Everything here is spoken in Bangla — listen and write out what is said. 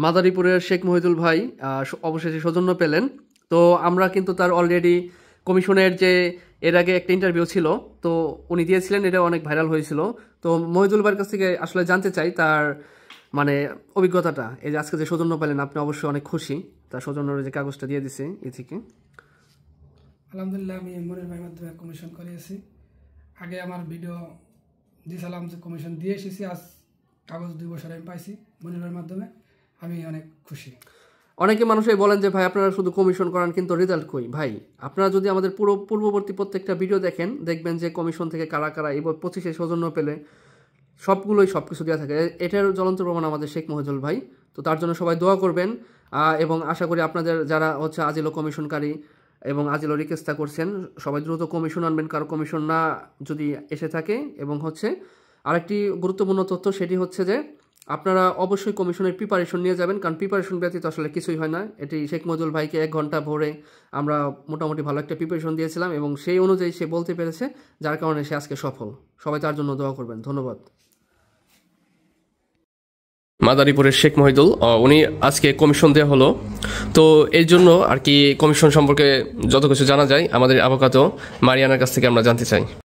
মাদারীপুরের শেখ মহিদুল ভাই অবশেষে সৌজন্য পেলেন। তো আমরা কিন্তু তার অলরেডি কমিশনের যে এর আগে একটা ইন্টারভিউ ছিল, তো উনি দিয়েছিলেন, এটা অনেক ভাইরাল হয়েছিল। তো মহিদুল ভাইয়ের কাছ থেকে আসলে জানতে চাই তার মানে অভিজ্ঞতাটা। এই যে আজকে যে সৌজন্য পেলেন, আপনি অবশ্যই অনেক খুশি তার সৌজন্যের যে কাগজটা দিয়ে দিছে এ থেকে। আলহামদুলিল্লাহ, আমি মনির ভাইয়ের মাধ্যমে কমিশন করিয়েছি। আগে আমার ভিডিও দিয়েছিলাম যে কমিশন দিয়ে এসেছি, আজ কাগজ 2 বছর আমি পাইছি মনির ভাইয়ের মাধ্যমে। আমি অনেক খুশি। অনেকে মানুষই বলেন যে ভাই আপনারা শুধু কমিশন করান কিন্তু রেজাল্ট কই? ভাই আপনারা যদি আমাদের পূর্ববর্তী প্রত্যেকটা ভিডিও দেখেন, দেখবেন যে কমিশন থেকে কারা কারা এবার 25-এ সৌজন্য পেলে সবগুলোই সব কিছু দেওয়া থাকে। এটার জ্বলন্ত প্রমাণ আমাদের শেখ মহিদুল ভাই। তো তার জন্য সবাই দোয়া করবেন, এবং আশা করি আপনাদের যারা হচ্ছে আজিলো কমিশনকারী এবং আজিলো রিকোয়েস্টটা করছেন, সবাই দ্রুত কমিশন আনবেন, কারো কমিশন না যদি এসে থাকে। এবং হচ্ছে আরেকটি গুরুত্বপূর্ণ তথ্য, সেটি হচ্ছে যে আপনারা অবশ্যই কমিশনের প্রিপারেশন নিয়ে যাবেন, কারণ প্রিপারেশন ব্যতীত আসলে কিছুই হয় না। এটি শেখ মহিদুল ভাইকে 1 ঘন্টা ভরে আমরা মোটামুটি ভালো একটা প্রিপারেশন দিয়েছিলাম এবং সেই অনুযায়ী সে বলতে পেরেছে, যার কারণে সে আজকে সফল। সবাই তার জন্য দোয়া করবেন। ধন্যবাদ। মাদারীপুরের শেখ মহিদুল, উনি আজকে কমিশন দেওয়া হলো, তো এই জন্য আর কি কমিশন সম্পর্কে যত কিছু জানা যায় আমাদের আভোকাতো মারিয়ানার কাছ থেকে আমরা জানতে চাই।